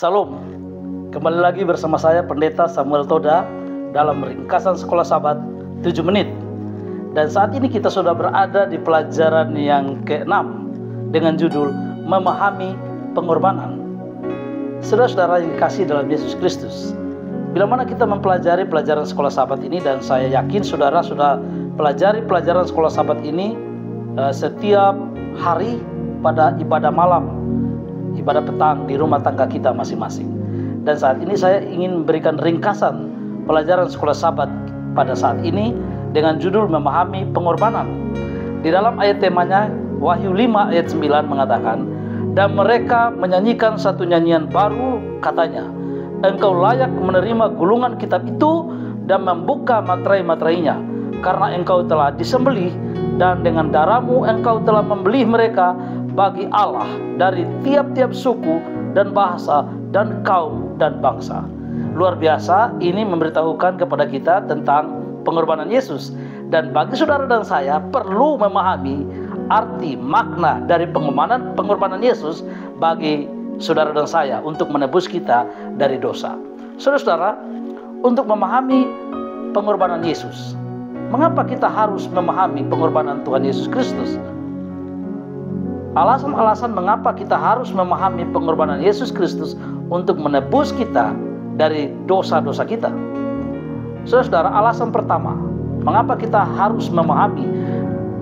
Salam, kembali lagi bersama saya Pendeta Samuel Toda dalam ringkasan Sekolah Sabat 7 menit. Dan saat ini kita sudah berada di pelajaran yang ke-6 dengan judul Memahami Pengorbanan. Saudara-saudara yang dikasihi dalam Yesus Kristus, bila mana kita mempelajari pelajaran Sekolah Sabat ini, dan saya yakin saudara sudah pelajari pelajaran Sekolah Sabat ini setiap hari pada ibadah malam, ibadah petang di rumah tangga kita masing-masing. Dan saat ini saya ingin memberikan ringkasan pelajaran Sekolah Sabat pada saat ini dengan judul Memahami Pengorbanan. Di dalam ayat temanya Wahyu 5 ayat 9 mengatakan, dan mereka menyanyikan satu nyanyian baru, katanya, engkau layak menerima gulungan kitab itu dan membuka materai-materainya, karena engkau telah disembelih dan dengan darahmu engkau telah membeli mereka bagi Allah dari tiap-tiap suku dan bahasa dan kaum dan bangsa. Luar biasa, ini memberitahukan kepada kita tentang pengorbanan Yesus. Dan bagi saudara dan saya perlu memahami arti makna dari pengorbanan Yesus bagi saudara dan saya untuk menebus kita dari dosa. Saudara-saudara, untuk memahami pengorbanan Yesus, mengapa kita harus memahami pengorbanan Tuhan Yesus Kristus? Alasan-alasan mengapa kita harus memahami pengorbanan Yesus Kristus untuk menebus kita dari dosa-dosa kita. Saudara-saudara, alasan pertama, mengapa kita harus memahami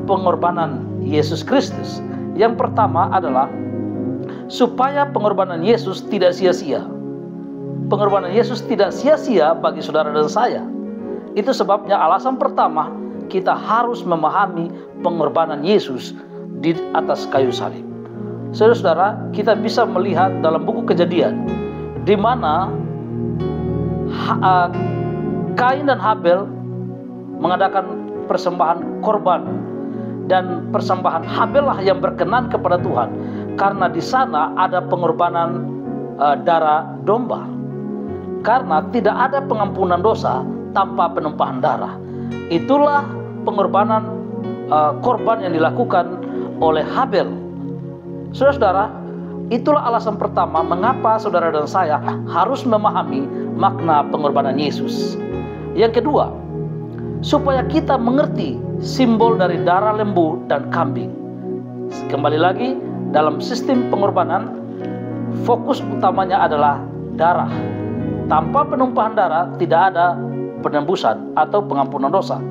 pengorbanan Yesus Kristus? Yang pertama adalah supaya pengorbanan Yesus tidak sia-sia. Pengorbanan Yesus tidak sia-sia bagi saudara dan saya. Itu sebabnya alasan pertama kita harus memahami pengorbanan Yesus di atas kayu salib. Saudara-saudara, kita bisa melihat dalam buku Kejadian di mana Kain dan Habel mengadakan persembahan korban, dan persembahan Habel lah yang berkenan kepada Tuhan karena di sana ada pengorbanan darah domba. Karena tidak ada pengampunan dosa tanpa penumpahan darah. Itulah pengorbanan korban yang dilakukan oleh Habel. Saudara-saudara, itulah alasan pertama mengapa saudara dan saya harus memahami makna pengorbanan Yesus. Yang kedua, supaya kita mengerti simbol dari darah lembu dan kambing. Kembali lagi, dalam sistem pengorbanan, fokus utamanya adalah darah. Tanpa penumpahan darah tidak ada penembusan atau pengampunan dosa.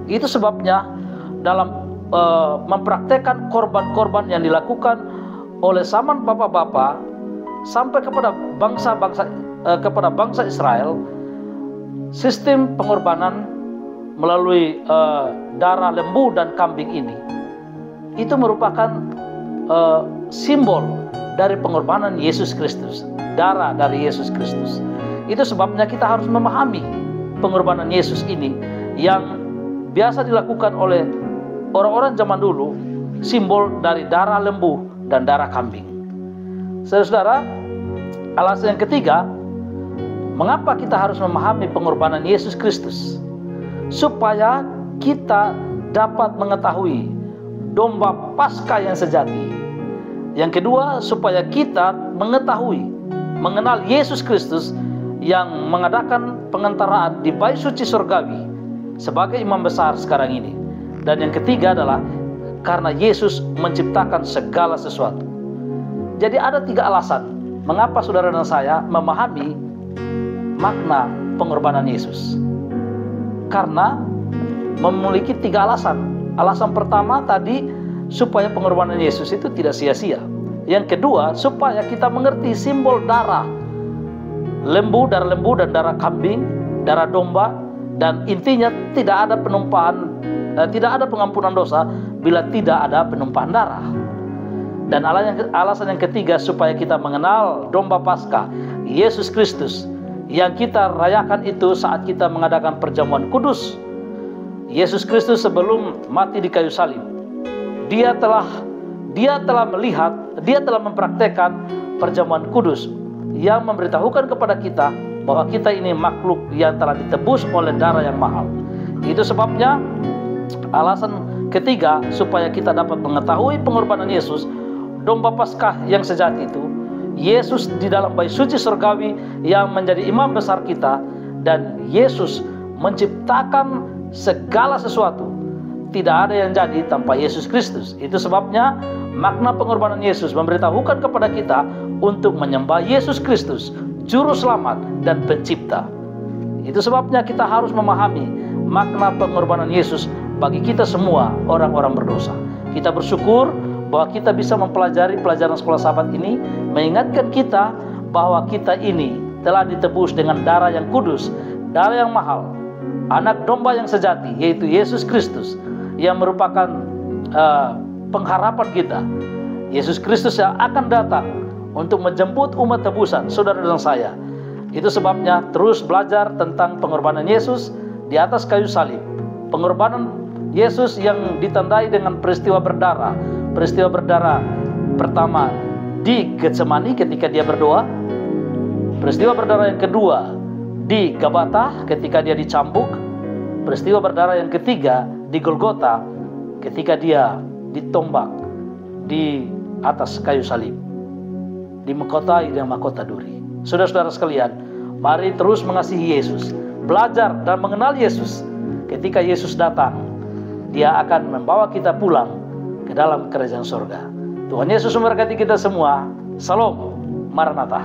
Itu sebabnya dalam mempraktekkan korban-korban yang dilakukan oleh zaman bapak-bapak sampai kepada bangsa Israel, sistem pengorbanan melalui darah lembu dan kambing ini itu merupakan simbol dari pengorbanan Yesus Kristus, darah dari Yesus Kristus. Itu sebabnya kita harus memahami pengorbanan Yesus ini yang biasa dilakukan oleh orang-orang zaman dulu, simbol dari darah lembu dan darah kambing. Saudara-saudara, alasan yang ketiga, mengapa kita harus memahami pengorbanan Yesus Kristus? Supaya kita dapat mengetahui domba Paskah yang sejati. Yang kedua, supaya kita mengenal Yesus Kristus yang mengadakan pengantaraan di Bait Suci Surgawi sebagai imam besar sekarang ini. Dan yang ketiga adalah karena Yesus menciptakan segala sesuatu. Jadi ada 3 alasan mengapa saudara dan saya memahami makna pengorbanan Yesus. Karena memiliki 3 alasan. Alasan pertama tadi, supaya pengorbanan Yesus itu tidak sia-sia. Yang kedua, supaya kita mengerti simbol darah lembu dan darah kambing, darah domba, dan intinya tidak ada pengampunan dosa bila tidak ada penumpahan darah. Dan alasan yang ketiga, supaya kita mengenal domba Paskah Yesus Kristus yang kita rayakan itu saat kita mengadakan perjamuan kudus. Yesus Kristus sebelum mati di kayu salib, dia telah mempraktekkan perjamuan kudus yang memberitahukan kepada kita bahwa kita ini makhluk yang telah ditebus oleh darah yang mahal. Itu sebabnya alasan ketiga, supaya kita dapat mengetahui pengorbanan Yesus, domba Paskah yang sejati Yesus di dalam bait suci surgawi yang menjadi imam besar kita, dan Yesus menciptakan segala sesuatu. Tidak ada yang jadi tanpa Yesus Kristus. Itu sebabnya makna pengorbanan Yesus memberitahukan kepada kita untuk menyembah Yesus Kristus, Juru Selamat dan Pencipta. Itu sebabnya kita harus memahami makna pengorbanan Yesus bagi kita semua orang-orang berdosa. Kita bersyukur bahwa kita bisa mempelajari pelajaran sekolah sahabat ini, mengingatkan kita bahwa kita ini telah ditebus dengan darah yang kudus, darah yang mahal, anak domba yang sejati, yaitu Yesus Kristus, yang merupakan pengharapan kita. Yesus Kristus yang akan datang untuk menjemput umat tebusan, saudara dan saya. Itu sebabnya terus belajar tentang pengorbanan Yesus di atas kayu salib. Pengorbanan Yesus yang ditandai dengan peristiwa berdarah. Peristiwa berdarah pertama di Getsemani ketika dia berdoa. Peristiwa berdarah yang kedua di Gabata ketika dia dicambuk. Peristiwa berdarah yang ketiga di Golgota ketika dia ditombak di atas kayu salib, dimahkotai dengan mahkota duri. Saudara-saudara sekalian, mari terus mengasihi Yesus, belajar dan mengenal Yesus. Ketika Yesus datang, Dia akan membawa kita pulang ke dalam kerajaan surga. Tuhan Yesus memberkati kita semua. Salam Maranatha.